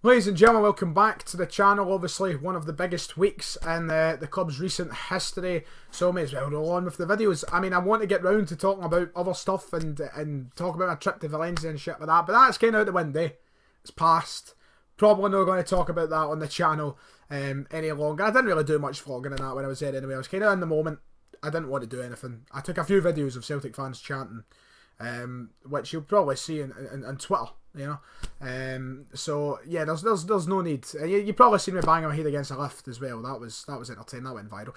Ladies and gentlemen, welcome back to the channel. Obviously, one of the biggest weeks in the club's recent history, so I may as well roll on with the videos. I mean, I want to get round to talking about other stuff and talk about my trip to Valencia and shit like that, but that's kind of out the window. It's past. Probably not going to talk about that on the channel any longer. I didn't really do much vlogging and that when I was there anyway. I was kind of in the moment. I didn't want to do anything. I took a few videos of Celtic fans chanting, which you'll probably see on Twitter. You know, so yeah, there's no need. You probably seen me banging my head against a lift as well. That was entertaining. That went viral.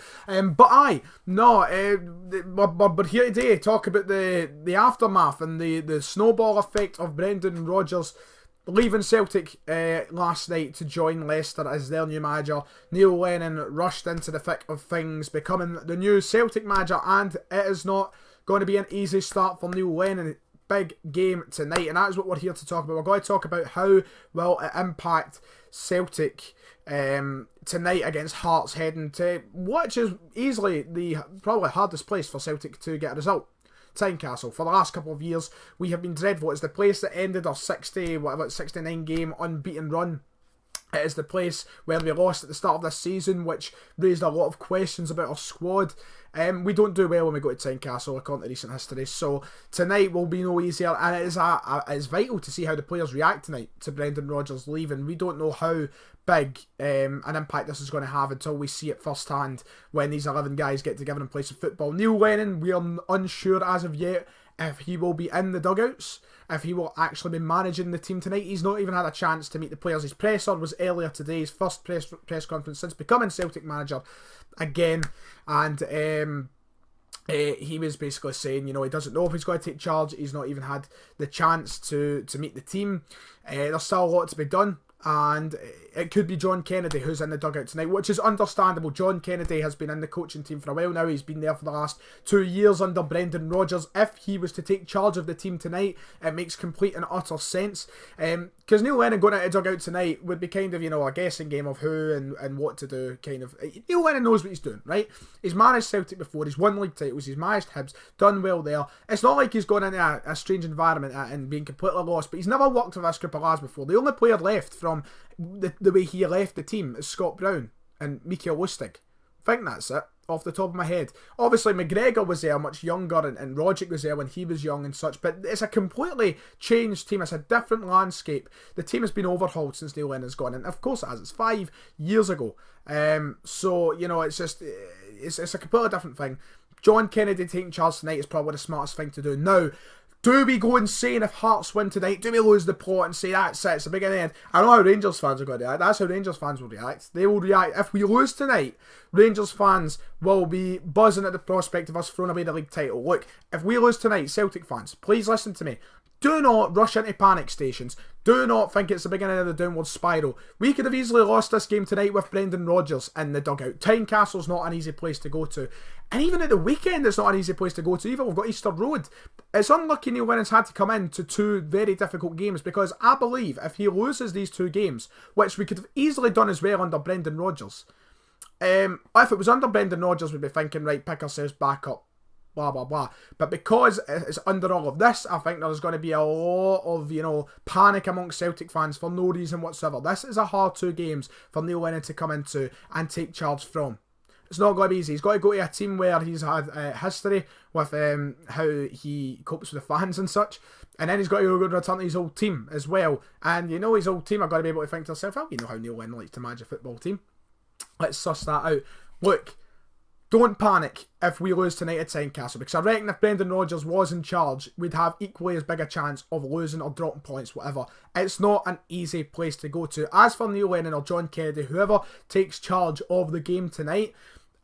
But here today talk about the aftermath and the snowball effect of Brendan Rodgers leaving Celtic last night to join Leicester as their new manager. Neil Lennon rushed into the thick of things, becoming the new Celtic manager, and it is not going to be an easy start for Neil Lennon. Big game tonight, and that is what we're here to talk about. We're going to talk about how will it impact Celtic tonight against Hearts, heading to which is easily the probably hardest place for Celtic to get a result. Tynecastle. For the last couple of years, we have been dreadful. It's the place that ended our 69 game unbeaten run. It is the place where we lost at the start of this season, which raised a lot of questions about our squad. We don't do well when we go to Tynecastle, according to recent history. So tonight will be no easier, and it is vital to see how the players react tonight to Brendan Rodgers leaving. We don't know how big an impact this is going to have until we see it firsthand when these 11 guys get together and play some football. Neil Lennon, we are unsure as of yet if he will be in the dugouts, if he will actually be managing the team tonight. He's not even had a chance to meet the players. His presser was earlier today, his first press conference since becoming Celtic manager again, and he was basically saying, you know, he doesn't know if he's going to take charge. He's not even had the chance to meet the team. There's still a lot to be done, and it could be John Kennedy who's in the dugout tonight, which is understandable. John Kennedy has been in the coaching team for a while now. He's been there for the last 2 years under Brendan Rodgers. If he was to take charge of the team tonight, it makes complete and utter sense. Because Neil Lennon going out a dugout tonight would be kind of, you know, a guessing game of who and what to do, kind of. Neil Lennon knows what he's doing, right? He's managed Celtic before, he's won league titles, he's managed Hibs, done well there. It's not like he's gone into a strange environment and being completely lost, but he's never worked with this group of lads before. The only player left from the way he left the team is Scott Brown and Mikael Lustig. I think that's it, off the top of my head. Obviously McGregor was there much younger, and Rodgers was there when he was young and such, but it's a completely changed team. It's a different landscape. The team has been overhauled since Neil Lennon's gone, and of course it has. It's 5 years ago. So, you know, it's just, it's a completely different thing. John Kennedy taking charge tonight is probably the smartest thing to do. Now, do we go insane if Hearts win tonight? Do we lose the plot and say that's it, it's a big end? I know how Rangers fans are going to react. That's how Rangers fans will react. They will react. If we lose tonight, Rangers fans will be buzzing at the prospect of us throwing away the league title. Look, if we lose tonight, Celtic fans, please listen to me. Do not rush into panic stations. Do not think it's the beginning of the downward spiral. We could have easily lost this game tonight with Brendan Rodgers in the dugout. Tynecastle's not an easy place to go to. And even at the weekend, it's not an easy place to go to. Even we've got Easter Road. It's unlucky Neil Lennon's had to come in to 2 very difficult games, because I believe if he loses these 2 games, which we could have easily done as well under Brendan Rodgers, if it was under Brendan Rodgers, we'd be thinking, right, pick ourselves back up, blah blah blah. But because it's under all of this, I think there's going to be a lot of, you know, panic amongst Celtic fans for no reason whatsoever. This is a hard 2 games for Neil Lennon to come into and take charge from. It's not going to be easy. He's got to go to a team where he's had history with how he copes with the fans and such, and then he's got to go return to his old team as well. And you know, his old team are going to be able to think to themselves, well, you know how Neil Lennon likes to manage a football team. Let's suss that out. Look, don't panic if we lose tonight at Tynecastle, because I reckon if Brendan Rodgers was in charge, we'd have equally as big a chance of losing or dropping points, whatever. It's not an easy place to go to. As for Neil Lennon or John Kennedy, whoever takes charge of the game tonight,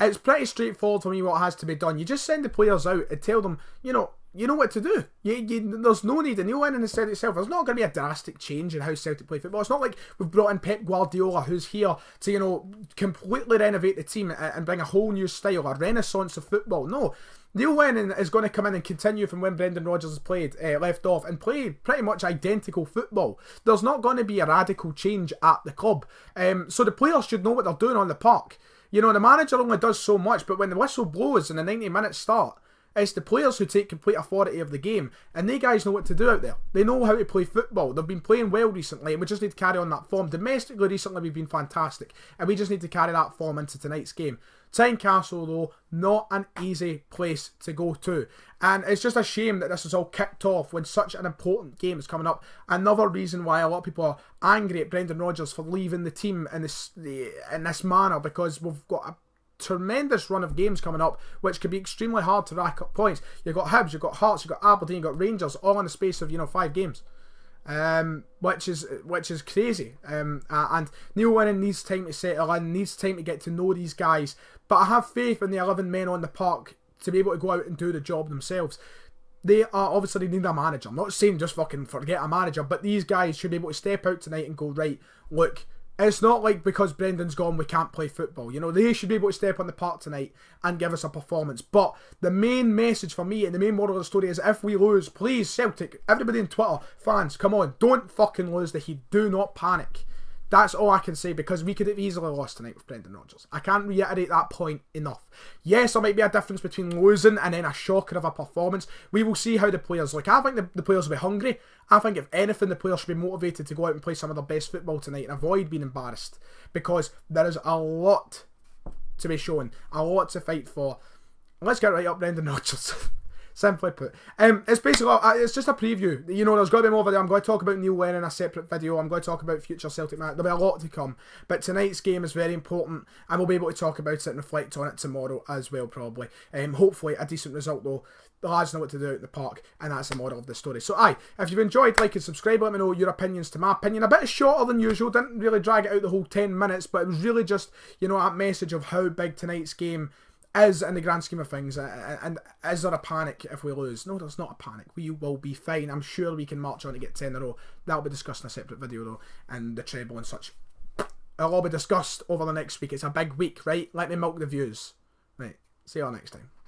it's pretty straightforward for me what has to be done. You just send the players out and tell them, you know what to do. There's no need, and Neil Lennon has said it himself, there's not going to be a drastic change in how Celtic play football. It's not like we've brought in Pep Guardiola, who's here to, you know, completely renovate the team and bring a whole new style, a renaissance of football. No, Neil Lennon is going to come in and continue from when Brendan Rodgers has played, left off, and play pretty much identical football. There's not going to be a radical change at the club. So the players should know what they're doing on the park. You know, the manager only does so much, but when the whistle blows and the 90 minutes start, It's the players who take complete authority of the game, and they guys know what to do out there. They know how to play football. They've been playing well recently, and we just need to carry on that form. Domestically, recently, we've been fantastic, and we just need to carry that form into tonight's game. Tynecastle, though, not an easy place to go to. And it's just a shame that this is all kicked off when such an important game is coming up. Another reason why a lot of people are angry at Brendan Rodgers for leaving the team in this manner, because we've got a tremendous run of games coming up, which could be extremely hard to rack up points. You've got Hibs, you've got Hearts, you've got Aberdeen, you've got Rangers, all in the space of 5 games, which is crazy. And Neil Lennon needs time to settle in, needs time to get to know these guys. But I have faith in the 11 men on the park to be able to go out and do the job themselves. They are obviously need a manager. I'm not saying just fucking forget a manager, but these guys should be able to step out tonight and go, right, look, it's not like because Brendan's gone we can't play football. They should be able to step on the park tonight and give us a performance. But the main message for me and the main moral of the story is, if we lose, please, Celtic, everybody on Twitter, fans, come on, don't fucking lose the heat. Do not panic. That's all I can say, because we could have easily lost tonight with Brendan Rodgers. I can't reiterate that point enough. Yes, there might be a difference between losing and then a shocker of a performance. We will see how the players look. I think the players will be hungry. I think if anything, the players should be motivated to go out and play some of their best football tonight and avoid being embarrassed, because there is a lot to be shown, a lot to fight for. Let's get right up Brendan Rodgers. Simply put. It's basically, it's just a preview. There's got to be more video. I'm going to talk about Neil Lennon in a separate video. I'm going to talk about future Celtic match. There'll be a lot to come. But tonight's game is very important, and we'll be able to talk about it and reflect on it tomorrow as well, probably. Hopefully a decent result, though. The lads know what to do out in the park, and that's the moral of the story. So if you've enjoyed, like and subscribe, let me know your opinions to my opinion. A bit shorter than usual, didn't really drag it out the whole 10 minutes, but it was really just, a message of how big tonight's game is in the grand scheme of things. And is there a panic if we lose? No, there's not a panic. We will be fine. I'm sure we can march on to get 10 in a row. That'll be discussed in a separate video, though, and the treble and such. It'll all be discussed over the next week. It's a big week, right? Let me milk the views. Right, see you all next time.